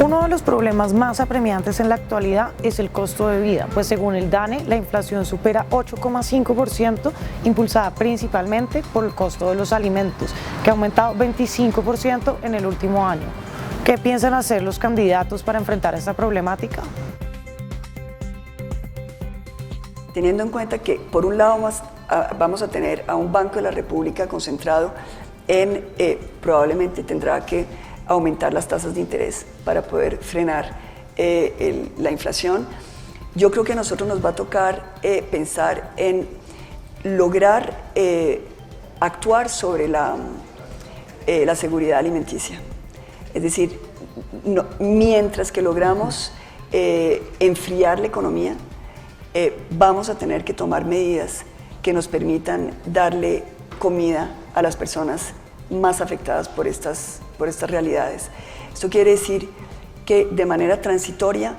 Uno de los problemas más apremiantes en la actualidad es el costo de vida, pues según el DANE, la inflación supera 8,5%, impulsada principalmente por el costo de los alimentos, que ha aumentado 25% en el último año. ¿Qué piensan hacer los candidatos para enfrentar esta problemática? Teniendo en cuenta que, por un lado, vamos a tener a un Banco de la República concentrado en, probablemente tendrá que aumentar las tasas de interés para poder frenar la inflación. Yo creo que a nosotros nos va a tocar pensar en lograr actuar sobre la seguridad alimenticia. Es decir, mientras que logramos enfriar la economía, vamos a tener que tomar medidas que nos permitan darle comida a las personas más afectadas por estas realidades. Esto quiere decir que de manera transitoria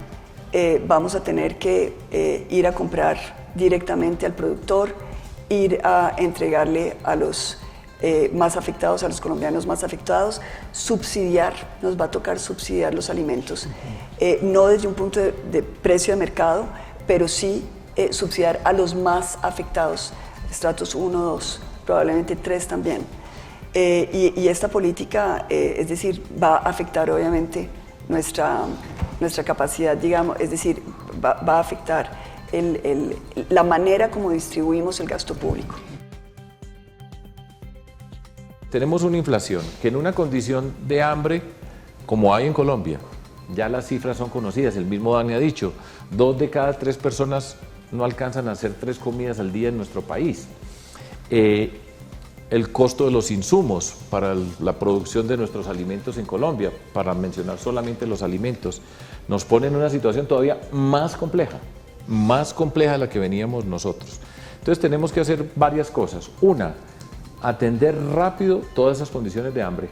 vamos a tener que ir a comprar directamente al productor, ir a entregarle a los más afectados, a los colombianos más afectados, subsidiar, nos va a tocar subsidiar los alimentos, no desde un punto de precio de mercado, pero sí subsidiar a los más afectados, estratos 1, 2, probablemente 3 también. Y esta política, es decir, va a afectar obviamente nuestra capacidad, digamos, es decir, va a afectar la manera como distribuimos el gasto público. Tenemos una inflación que en una condición de hambre, como hay en Colombia, ya las cifras son conocidas, el mismo Dani ha dicho, 2 de cada 3 personas no alcanzan a hacer 3 comidas al día en nuestro país. El costo de los insumos para la producción de nuestros alimentos en Colombia, para mencionar solamente los alimentos, nos pone en una situación todavía más compleja de la que veníamos nosotros. Entonces tenemos que hacer varias cosas. Una, atender rápido todas esas condiciones de hambre.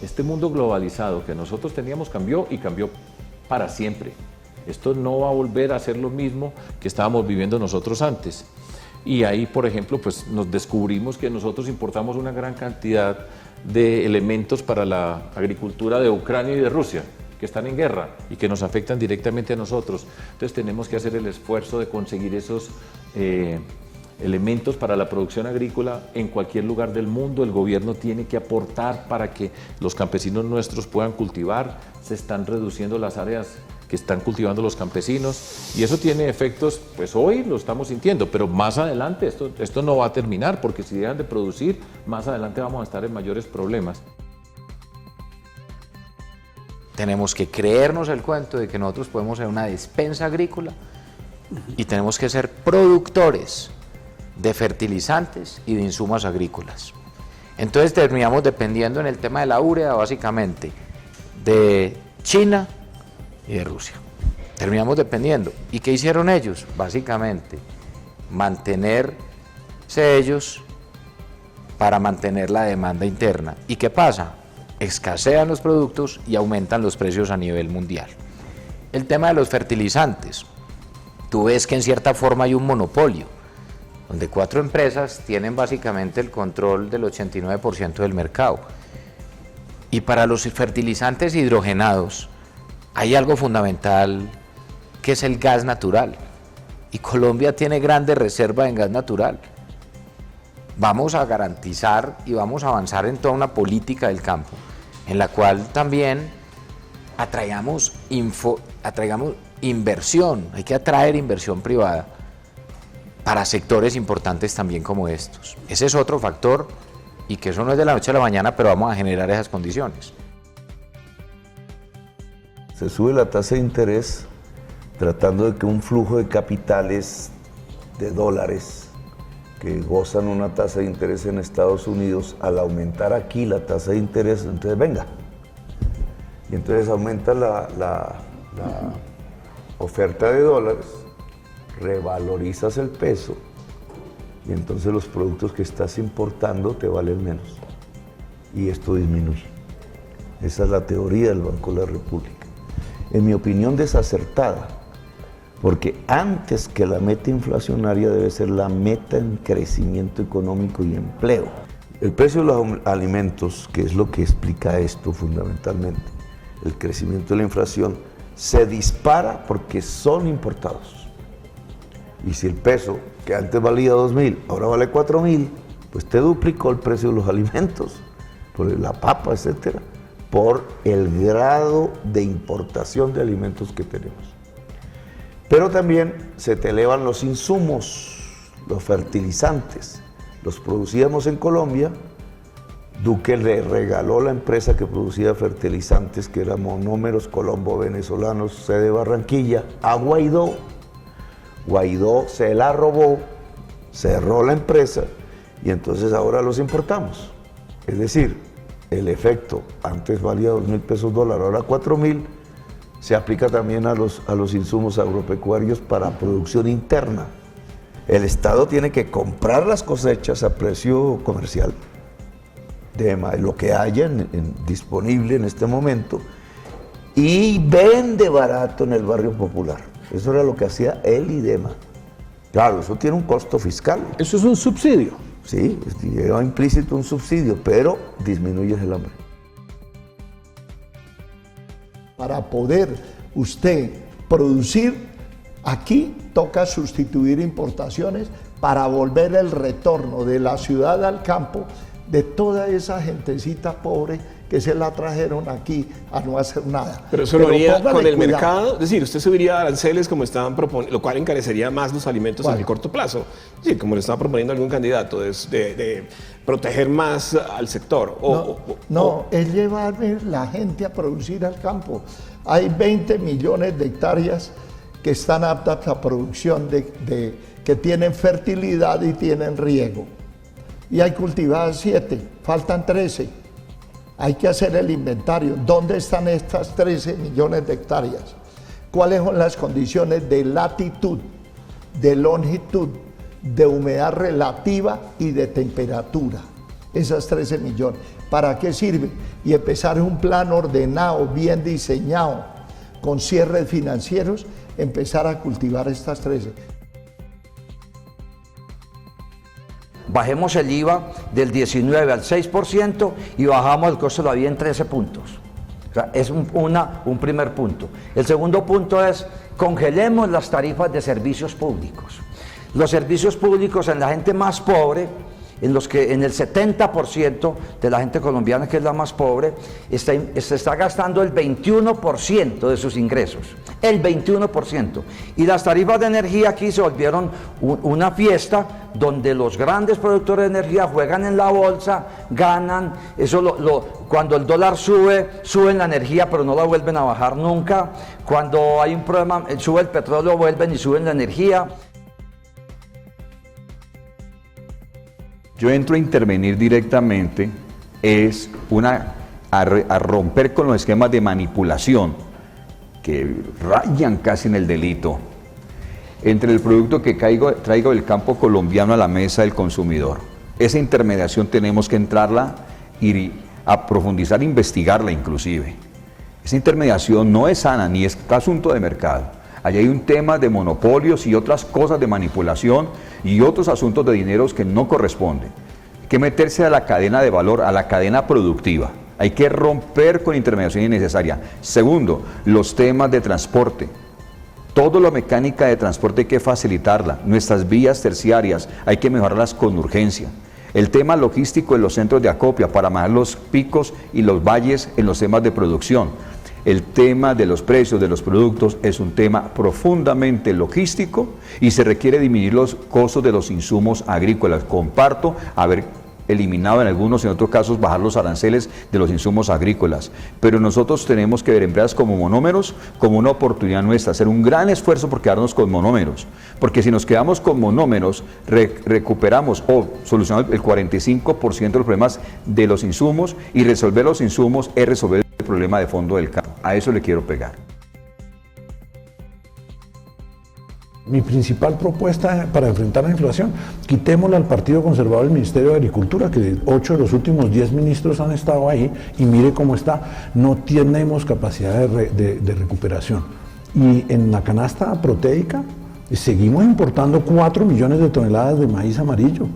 Este mundo globalizado que nosotros teníamos cambió y cambió para siempre. Esto no va a volver a ser lo mismo que estábamos viviendo nosotros antes. Y ahí, por ejemplo, pues nos descubrimos que nosotros importamos una gran cantidad de elementos para la agricultura de Ucrania y de Rusia, que están en guerra y que nos afectan directamente a nosotros. Entonces tenemos que hacer el esfuerzo de conseguir esos elementos para la producción agrícola en cualquier lugar del mundo. El gobierno tiene que aportar para que los campesinos nuestros puedan cultivar. Se están reduciendo las áreas que están cultivando los campesinos y eso tiene efectos, pues hoy lo estamos sintiendo, pero más adelante esto no va a terminar, porque si dejan de producir, más adelante vamos a estar en mayores problemas. Tenemos que creernos el cuento de que nosotros podemos ser una despensa agrícola y tenemos que ser productores de fertilizantes y de insumos agrícolas. Entonces terminamos dependiendo en el tema de la urea básicamente de China y de Rusia. Terminamos dependiendo. ¿Y qué hicieron ellos? Básicamente mantenerse ellos para mantener la demanda interna. ¿Y qué pasa? Escasean los productos y aumentan los precios a nivel mundial. El tema de los fertilizantes. Tú ves que en cierta forma hay un monopolio, donde 4 empresas tienen básicamente el control del 89% del mercado. Y para los fertilizantes hidrogenados hay algo fundamental que es el gas natural. Y Colombia tiene grandes reservas en gas natural. Vamos a garantizar y vamos a avanzar en toda una política del campo, en la cual también atraigamos inversión, hay que atraer inversión privada para sectores importantes también como estos. Ese es otro factor y que eso no es de la noche a la mañana, pero vamos a generar esas condiciones. Se sube la tasa de interés tratando de que un flujo de capitales de dólares que gozan una tasa de interés en Estados Unidos, al aumentar aquí la tasa de interés, entonces venga. Y entonces aumenta la oferta de dólares, revalorizas el peso y entonces los productos que estás importando te valen menos. Y esto disminuye. Esa es la teoría del Banco de la República. En mi opinión, desacertada, porque antes que la meta inflacionaria debe ser la meta en crecimiento económico y empleo. El precio de los alimentos, que es lo que explica esto fundamentalmente, el crecimiento de la inflación se dispara porque son importados. Y si el peso, que antes valía 2.000, ahora vale 4.000, pues te duplicó el precio de los alimentos, por la papa, etcétera, por el grado de importación de alimentos que tenemos. Pero también se te elevan los insumos, los fertilizantes. Los producíamos en Colombia. Duque le regaló la empresa que producía fertilizantes, que era Monómeros Colombo Venezolanos, sede Barranquilla, a Guaidó. Guaidó se la robó, cerró la empresa y entonces ahora los importamos. Es decir, el efecto, antes valía 2.000 pesos dólar, ahora 4.000, se aplica también a los insumos agropecuarios para producción interna. El Estado tiene que comprar las cosechas a precio comercial, de lo que haya disponible en este momento, y vende barato en el barrio popular. Eso era lo que hacía el IDEMA. Claro, eso tiene un costo fiscal. Eso es un subsidio. Sí, lleva implícito un subsidio, pero disminuye el hambre. Para poder usted producir, aquí toca sustituir importaciones para volver el retorno de la ciudad al campo de toda esa gentecita pobre que se la trajeron aquí a no hacer nada. Pero eso lo haría póngale con el cuidado. mercado, es decir, usted subiría aranceles como estaban proponiendo, lo cual encarecería más los alimentos ¿Cuál? en el corto plazo. Sí, como le estaba proponiendo algún candidato, de proteger más al sector. Es llevarme la gente a producir al campo. Hay 20 millones de hectáreas que están aptas a producción, que tienen fertilidad y tienen riego. Y hay cultivadas 7, faltan 13. Hay que hacer el inventario. ¿Dónde están estas 13 millones de hectáreas? ¿Cuáles son las condiciones de latitud, de longitud, de humedad relativa y de temperatura? Esas 13 millones. ¿Para qué sirve? Y empezar un plan ordenado, bien diseñado, con cierres financieros, empezar a cultivar estas 13. Bajemos el IVA del 19 al 6% y bajamos el costo de la vida en 13 puntos. O sea, es un primer punto. El segundo punto es, congelemos las tarifas de servicios públicos. Los servicios públicos en la gente más pobre, en el 70% de la gente colombiana, que es la más pobre, se está gastando el 21% de sus ingresos. El 21%. Y las tarifas de energía aquí se volvieron una fiesta donde los grandes productores de energía juegan en la bolsa, ganan. Cuando el dólar suben la energía, pero no la vuelven a bajar nunca. Cuando hay un problema, sube el petróleo, vuelven y suben la energía. Yo entro a intervenir directamente, a romper con los esquemas de manipulación que rayan casi en el delito entre el producto que traigo del campo colombiano a la mesa del consumidor. Esa intermediación tenemos que entrarla y a profundizar, investigarla inclusive. Esa intermediación no es sana ni es asunto de mercado. Allí hay un tema de monopolios y otras cosas de manipulación y otros asuntos de dineros que no corresponden. Hay que meterse a la cadena de valor, a la cadena productiva. Hay que romper con intermediación innecesaria. Segundo, los temas de transporte. Toda la mecánica de transporte hay que facilitarla. Nuestras vías terciarias hay que mejorarlas con urgencia. El tema logístico en los centros de acopio para manejar los picos y los valles en los temas de producción. El tema de los precios de los productos es un tema profundamente logístico y se requiere disminuir los costos de los insumos agrícolas. Comparto haber eliminado en algunos, en otros casos, bajar los aranceles de los insumos agrícolas. Pero nosotros tenemos que ver empresas como Monómeros como una oportunidad nuestra, hacer un gran esfuerzo por quedarnos con Monómeros. Porque si nos quedamos con Monómeros, recuperamos o solucionamos el 45% de los problemas de los insumos, y resolver los insumos es resolver el problema de fondo del campo. A eso le quiero pegar. Mi principal propuesta para enfrentar la inflación, quitémosle al Partido Conservador el Ministerio de Agricultura, que 8 de los últimos 10 ministros han estado ahí, y mire cómo está, no tenemos capacidad de recuperación. Y en la canasta proteica seguimos importando 4 millones de toneladas de maíz amarillo,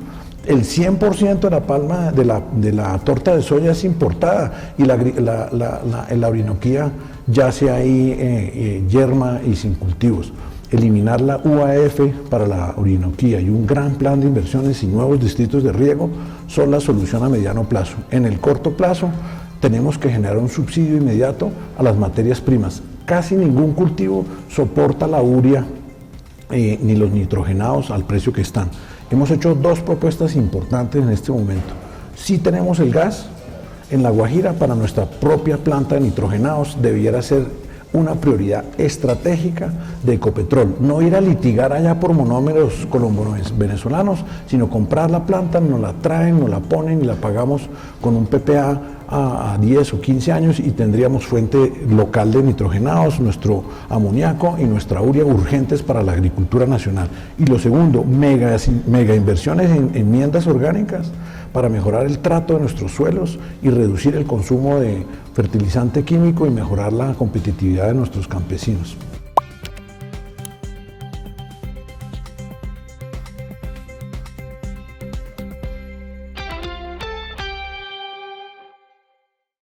El 100% de la palma de la torta de soya es importada y la Orinoquía yace ahí yerma y sin cultivos. Eliminar la UAF para la Orinoquía y un gran plan de inversiones y nuevos distritos de riego son la solución a mediano plazo. En el corto plazo tenemos que generar un subsidio inmediato a las materias primas. Casi ningún cultivo soporta la urea ni los nitrogenados al precio que están. Hemos hecho dos propuestas importantes en este momento. Sí tenemos el gas en La Guajira para nuestra propia planta de nitrogenados, debiera ser una prioridad estratégica de Ecopetrol. No ir a litigar allá por monómeros colombo-venezolanos, sino comprar la planta, nos la traen, nos la ponen y la pagamos con un PPA a 10 o 15 años y tendríamos fuente local de nitrogenados, nuestro amoníaco y nuestra urea urgentes para la agricultura nacional. Y lo segundo, mega inversiones en enmiendas orgánicas para mejorar el trato de nuestros suelos y reducir el consumo de fertilizante químico y mejorar la competitividad de nuestros campesinos.